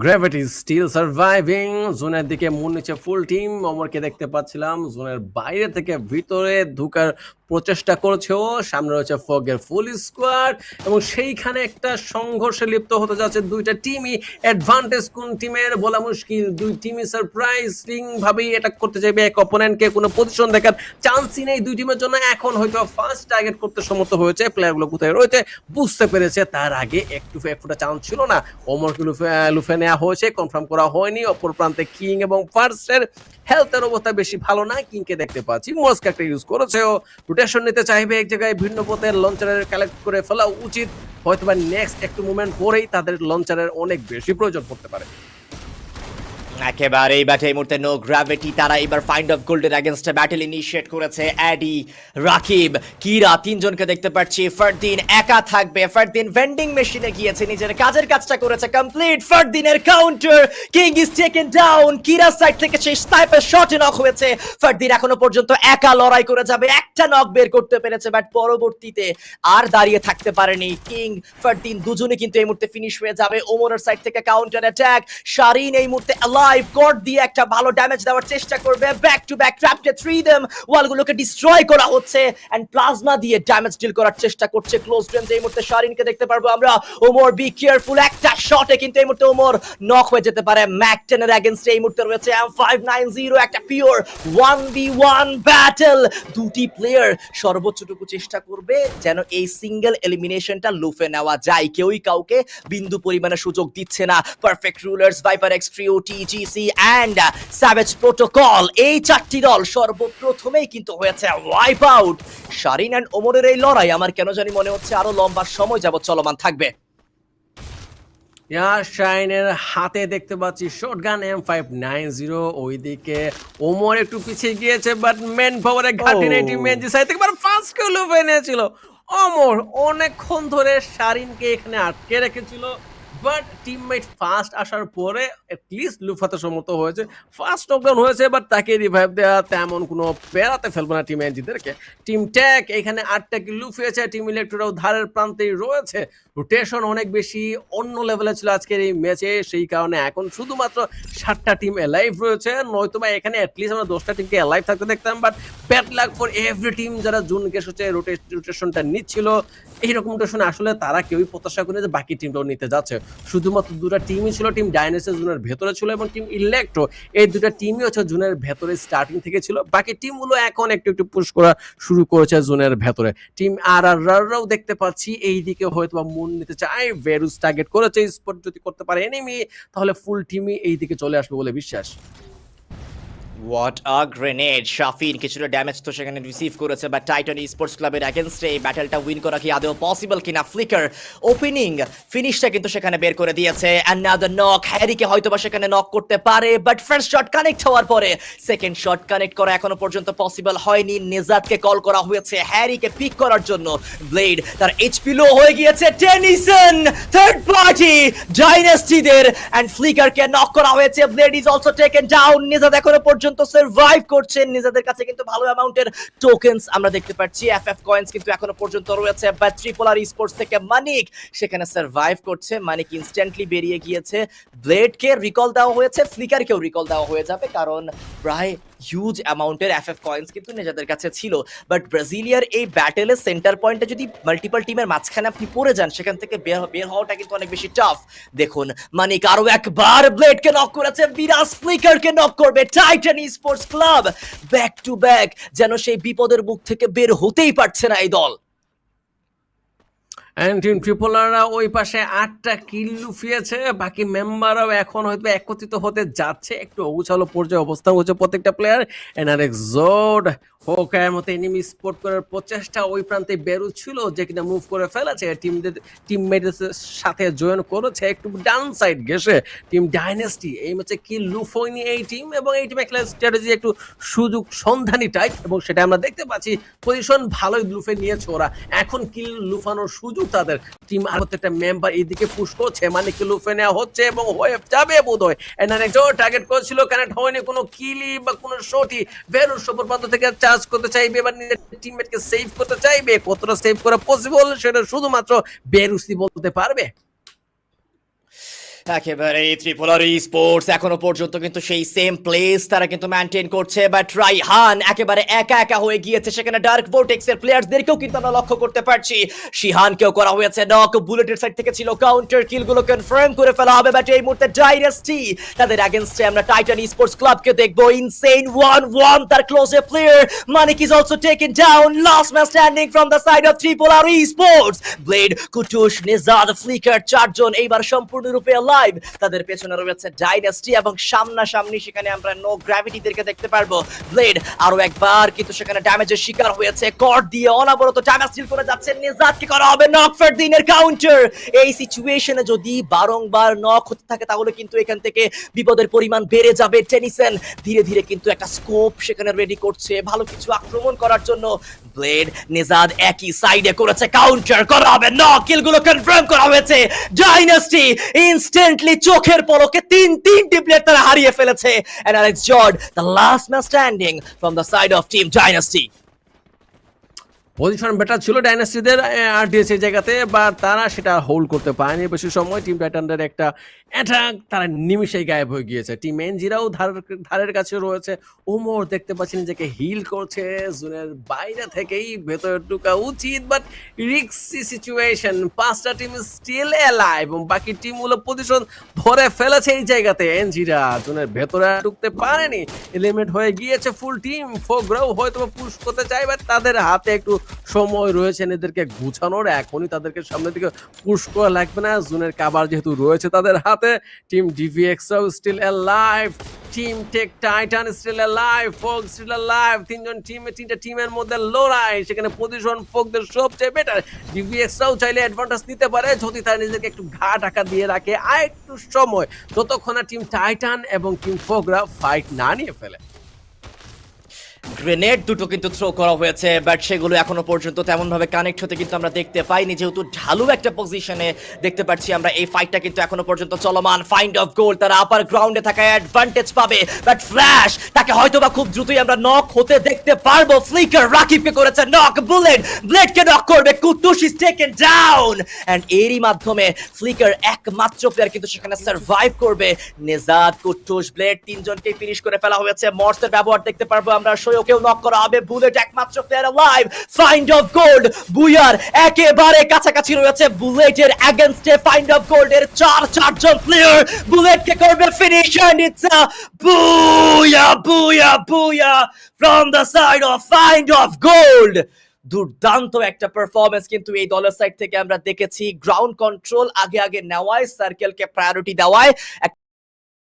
Gravity still surviving. জোনের দিকে মন নিচ্ছে ফুল টিম। অমরকে দেখতে পাচ্ছিলাম জোনের বাইরে থেকে ভিতরে ঢুকার প্রচেষ্টা করছে ও। সামনে রয়েছে ফগের ফুল স্কোয়াড এবং সেইখানে একটা সংঘর্ষে লিপ্ত হতে যাচ্ছে দুইটা টিমই। অ্যাডভান্টেজ কোন টিমের বলা মুশকিল। দুই টিমই সারপ্রাইজিং ভাবেই অ্যাটাক করতে চাইবে এক অপোনেন্টকে। কোনো পজিশন দেখার চান্সই নেই দুই টিমের জন্য। এখন হয়তো ফার্স্ট টার্গেট করতে সমর্থ হয়েছে। প্লেয়ারগুলো কোথায় রয়েছে বুঝতে পেরেছে। তার আগে একটু একটা চান্স ছিল না। অমরকে লুফে নেওয়া হয়েছে, কনফার্ম করা হয়নি। অপর প্রান্তে কিং এবং ফার্স্টের হেলথের অবস্থা বেশি ভালো না। কিংকে দেখতে পাচ্ছি মস্ক একটা ইউজ করেছে ও। রোটেশন নিতে চাইবে এক জায়গায়, ভিন্ন পথের লঞ্চারের কালেক্ট করে ফেলা উচিত। হয়তোবা নেক্সট একটু মুভমেন্ট পরেই তাদের লঞ্চারের অনেক বেশি প্রয়োজন পড়তে পারে। একেবারে বাট এই মুহূর্তে নো গ্র্যাভিটি তারা এবার ফাইন্ড অফ গোল্ডের এগেইনস্টে ব্যাটল ইনিশিয়েট করেছে। অ্যাডি, রাকিব, কিরা তিনজনকে দেখতে পাচ্ছি। ফারদিন একা থাকবে। ফারদিন ভেন্ডিং মেশিনে গিয়েছে, নিজের কাজের কাজটা করেছে কমপ্লিট। ফারদিনের counter, king is taken down. কিরা সাইড থেকে সেই স্নাইপার শটে নক হয়েছে। ফারদিন এখনো পর্যন্ত একা লড়াই করে যাবে, একটা নক বের করতে পেরেছে বাট পরবর্তীতে আর দাঁড়িয়ে থাকতে পারেনি। কিং, ফারদিন দুজনে কিন্তু এই মুহূর্তে ফিনিশ হয়ে যাবে। ওমরের সাইড থেকে কাউন্টার অ্যাটাক। শারিন এই মুহূর্তে লাইভ কোড দিয়ে একটা ভালো ড্যামেজ দেওয়ার চেষ্টা করবে। ব্যাক টু ব্যাক ট্র্যাপটে থ্রি দেম, ওয়ালগুলোকে ডিস্ট্রয় করা হচ্ছে এন্ড প্লাজমা দিয়ে ড্যামেজ ডিল করার চেষ্টা করছে। ক্লোজ রেঞ্জ এই মুহূর্তে শারিনকে দেখতে পারবো আমরা। ওমর বি কেয়ারফুল, একটা শটে কিন্তু এই মুহূর্তে ওমর নক হয়ে যেতে পারে। ম্যাক 10 এর এগেইনস্টে এই মুহূর্তে রয়েছে M590, একটা পিওর 1v1 ব্যাটল। দুটি প্লেয়ার সর্বোচ্চটুকু চেষ্টা করবে যেন এই সিঙ্গেল এলিমিনেশনটা লুফে নেওয়া যায়। কেউই কাউকে বিন্দু পরিমাণে সুযোগ দিচ্ছে না। Perfect rulers, viper X trio, TGC and savage protocol, এই চারটি দল সর্বপ্রথমেই কিন্তু হয়েছে ওয়াইপ আউট। শারিন এন্ড ওমরের এই লড়াই আমার কেন জানি মনে হচ্ছে আরো লম্বা সময় যাবত চলমান থাকবে। শাইনের হাতে দেখতে পাচ্ছি শটগান M590। ওইদিকে ওমর একটু পিছিয়ে গিয়েছে বাট মেন পাওয়ারে ঘাটি নেই টিম মেন সাইড থেকে ফার্স্ট কেউ লুফে নিয়েছিল। ওমর অনেকক্ষণ ধরে শারিনকে এখানে আটকে রেখেছিল বাট টিমমেট ফার্স্ট আসার পরে অ্যাটলিস্ট লুফাতে সমর্থ হয়েছে। ফার্স্ট নকডাউন হয়েছে বাট তাকে রিভাইভ দেওয়া তেমন কোনো পেরাতে ফেলবে না টিম এনজিদেরকে। টিম ট্যাক এখানে 8টা কিল লুফিয়েছে। টিম ইলেকট্রোরাও ধারের প্রান্তেই রয়েছে। রোটেশন অনেক বেশি অন্য লেভেলে ছিল আজকের এই ম্যাচে, সেই কারণে এখন শুধুমাত্র 7টা টিম অ্যালাইভ রয়েছে। নয়তোবা এখানে অ্যাটলিস্ট আমরা 10টা টিমকে অ্যালাইভ থাকতে দেখতাম। But bad luck for every team যারা জুনকে এসেছে রোটেশনটা নিচ্ছিল। এইরকম রোটেশন আসলে তারা কেউই প্রত্যাশা করে যে বাকি টিমটাও নিতে যাচ্ছে। শুধুমাত্র দুটা টিমই ছিল। টিম ডাইনোসর জোনের ভেতরে ছিল এবং টিম ইলেকট্রো, এই দুটা টিমই হচ্ছে জোনের ভেতরে স্টার্টিং থেকে ছিল। বাকি টিমগুলো এখন একটু একটু পুশ করা শুরু করেছে জোনের ভেতরে। টিম RRRরাও দেখতে পাচ্ছি এইদিকে হয়তো মন নিতে চায়। ভেরুস টার্গেট করেছে, স্পট যদি করতে পারে এনিমি তাহলে ফুল টিমই এইদিকে চলে আসবে বলে বিশ্বাস। What a grenade! শাফিন কিছুটা ড্যামেজ তো সেখানে রিসিভ করেছে বাট টাইটান স্পোর্টস ক্লাবের এগেইনস্টে এই ব্যাটলটা উইন করা কি আদৌ পসিবল কিনা? ফ্লিকার ওপেনিং ফিনিশটা কিন্তু সেখানে বের করে দিয়েছে। অ্যানাদার নক, হ্যারিকে হয়তোবা সেখানে নক করতে পারে বাট ফার্স্ট শট কানেক্ট হওয়ার পরে সেকেন্ড শট কানেক্ট করা এখনো পর্যন্ত পসিবল হয়নি। নেজাদকে কল করা হয়েছে হ্যারিকে পিক করার জন্য। ব্লেড তার এইচপি লো হয়ে গিয়েছে। টেনিসন থার্ড পার্টি ডাইনেস্টিদের এন্ড ফ্লিকারকে নক করা হয়েছে। Blade is also taken down. নেজাদ এখনো পর্যন্ত সার্ভাইভ করছেন। নিজেদের কাছে কিন্তু ভালো অ্যামাউন্টের টোকেনস আমরা দেখতে পাচ্ছি। এফএফ কয়েন্স কিন্তু এখনো পর্যন্ত রয়েছে। বাট ট্রিপলার স্পোর্টস থেকে মানিক সেখানে সার্ভাইভ করছে। মানিক ইনস্ট্যান্টলি বেরিয়ে গিয়েছে। ব্লেডকে রিকল দেওয়া হয়েছে, ফ্লিকারকেও রিকল দেওয়া হয়ে যাবে কারণ প্রায় হিউজ অ্যামাউন্টের এফএফ কয়েন্স কিন্তু নিজেদের কাছে ছিল। বাট ব্রাজিলিয়ার এই ব্যাটেলের সেন্টার পয়েন্টে যদি মাল্টিপল টিমের মাঝখানে আপনি পড়ে যান সেখান থেকে বের হওয়াটা কিন্তু অনেক বেশি টাফ। দেখুন মানিক আরো একবার ব্লেডকে নক করেছে। বিরাজ ফ্লিকারকে নক করবে Titan sports club. Back to back যেন সেই বিপদের মুখ থেকে বের হতেই পারছে না এই দল। টিম ট্রিপলাররা ওই পাশে 8টা কিল লুফিয়েছে। বাকি মেম্বাররাও এখন হয়তো একত্রিত হতে যাচ্ছে। একটু অগুছালো পর্যায়ে অবস্থান করছে প্রত্যেকটা প্লেয়ার। এনআরএক্স জোড হোকায়ের মতো এনিমি স্পট করার প্রচেষ্টা। ওই প্রান্তে বেরু ছিল যে কিনা মুভ করে ফেলেছে, টিমমেটের সাথে জয়েন করেছে একটু ডাউন সাইড গেছে। টিম ডাইনেস্টি এই ম্যাচে কিল লুফ হয়নি এই টিম, এবং এই টিম একটা স্ট্র্যাটেজি একটু সুযোগ সন্ধানী টাইপ এবং সেটা আমরা দেখতে পাচ্ছি। পজিশন ভালোই লুফে নিয়েছে ওরা, এখন কিল লুফানোর সুযোগ তাদের। টিম আর প্রত্যেকটা মেম্বার এইদিকে পুশ করছে, মানে কি লুফে নেওয়া হচ্ছে এবং হয়ে যাবে বোধ হয়। এনআরএক্স টার্গেট করেছিল, কানেক্ট হয়নি কোনো কিলি বা কোনো শটই। ভেরুস ওপর প্রান্ত থেকে চার্জ করতে চাইবে এবার নিজের টিমমেটকে সেভ করতে চাইবে। কতটা সেভ করা পসিবল সেটা শুধুমাত্র বেরুসি বলতে পারবে। একেবারে ত্রিপুরার স্পোর্টস এখনো পর্যন্ত কিন্তু সেই সেম প্লেস তারা কিন্তু মেইনটেইন করছে, বাট রাইহান একেবারে একা একা হয়ে গিয়েছে। সেখানে ডার্ক ভোর্টেক্স এর প্লেয়ারদেরকেও কিন্তু আমরা লক্ষ্য করতে পারছি। শিহানকেও করা হয়েছে নক, বুলেটের সাইড থেকে ছিল কাউন্টার কিল, গুলো কনফার্ম করে ফেলা হবে। বাট এই মুহূর্তে ডাইনাস্টি তাদের এগেইনস্টে আমরা টাইটান স্পোর্টস ক্লাবকে দেখবো। ইনসেইন 1-1 তার ক্লোজে player Manik is also taken down. Last man standing from the side of ত্রিপুরার স্পোর্টস। ব্লেড, কুটুস, নিজাদ, ফ্লিকার চারজন এইবার সম্পূর্ণরূপে লাইভ। তাদের পেছনে রয়েছে ডাইনাস্টি এবং সামনাসামনি সেখানে আমরা নো গ্র্যাভিটিদেরকে দেখতে পারবো। ব্লেড আরো একবার কিন্তু সেখানে ড্যামেজের শিকার হয়েছে, কর্ড দিয়ে অনবরত ড্যামেজ ডিল করে যাচ্ছে। নিজাদকে করা হবে নক, ফারদিনের কাউন্টার। এই সিচুয়েশনে যদি বারংবার নক হতে থাকে তাহলে কিন্তু এখান থেকে বিপদের পরিমাণ বেড়ে যাবে। টেনিসন ধীরে ধীরে কিন্তু একটা স্কোপ সেখানে রেডি করছে ভালো কিছু আক্রমণ করার জন্য। ব্লেড, নিজাদ একই সাইডে করেছে কাউন্টার, করা হবে নক, কিলগুলো কনফার্ম করা হয়েছে। ডাইনাস্টি ইনস্ট্যান্টলি চোখের পলকে তিনটি প্লেয়ার তারা হারিয়ে ফেলেছে। And Alex George the last man standing from the side of team dynasty. Position better ছিল ডাইনাস্টিদের আরডিএস এই জায়গাতে, বা তারা সেটা হোল্ড করতে পারেনি বেশি সময়। টিম টাইটানদের একটা অ্যাটাক তারা নিমিশেই গায়েব হয়ে গিয়েছে। টিম এনজিরাও ধারের কাছে রয়েছে। ওমর দেখতে পাচ্ছেন নিজেকে হিল করছে, জোনের বাইরে থেকেই ভেতরে ঢোকা উচিত, বাট রিস্কি সিচুয়েশন। 5টা টিম স্টিল এলাইভ এবং বাকি টিমগুলো পজিশন ধরে ফেলেছে এই জায়গাতে। এনজিরা জোনের ভেতরে ঢুকতে পারেনি, এলিমিনেট হয়ে গিয়েছে ফুল টিম। ফোগ্রাও হয়তো পুশ করতে চায়, বাট তাদের হাতে একটু সময় রয়েছে এদেরকে গুছানোর। এখনই তাদেরকে সামনের দিকে পুশ করা লাগবে না, জোনের কাভার যেহেতু রয়েছে তাদের হাতে। টিম ডিভিএক্সও still alive, team tech titan still alive, folk still alive. তিনটা টিমের মধ্যে লড়াই, সেখানে পজিশন ফোকদের সবচেয়ে বেটার। ডিভিএক্সও চাইলে অ্যাডভান্টেজ নিতে পারে যদি তারা নিজেকে একটু ঘা ঢাকা দিয়ে রাখে আর একটু সময়, ততক্ষণ টিম টাইটান এবং টিম ফোকরা ফাইট না নিয়ে ফেলে। গ্রেনেড দুটো কিন্তু থ্রো করা হয়েছে, বাট সেগুলো এখনো পর্যন্ত তেমন ভাবে কানেক্ট হতে কিন্তু আমরা দেখতে পাইনি, যেহেতু ঢালু একটা পজিশনে দেখতে পাচ্ছি আমরা। এই ফাইটটা কিন্তু এখনো পর্যন্ত চলমান। ফাইন্ড অফ গোল তারা আপার গ্রাউন্ডে থাকা অ্যাডভান্টেজ পাবে, বাট ফ্ল্যাশ তাকে হয়তোবা খুব দ্রুতই আমরা নক হতে দেখতে পারবো। ফ্লিকার রাকিবকে করেছে নক, ব্লেডকে নক করবে, কুতুশ ইজ টেকেন ডাউন। এন্ড এরই মাধ্যমে ফ্লিকার একমাত্র প্লেয়ার কিন্তু সেখানে সার্ভাইভ করবে। নিজাদ, কুতুশ, ব্লেড তিনজনকে ফিনিশ করে ফেলা হয়েছে। মর্সের ব্যবহার দেখতে পারবো আমরা। কেউ নক করা হবে। বুলেট একমাত্র player live. Find of gold বুয়ার একেবারে কাছাকাছি রয়েছে। বুলেটের এগেইনস্টে ফাইন্ড অফ গোল্ড এর চারজন প্লেয়ার বুলেটকে করবে ফিনিশ, এন্ড ইটস আ বুয়া from the side of find of gold. দুর্দান্ত একটা পারফরমেন্স কিন্তু এই দলের সাইড থেকে আমরা দেখেছি। গ্রাউন্ড কন্ট্রোল আগে নেওয়ায়, সার্কেলকে প্রায়োরিটি দেওয়ায়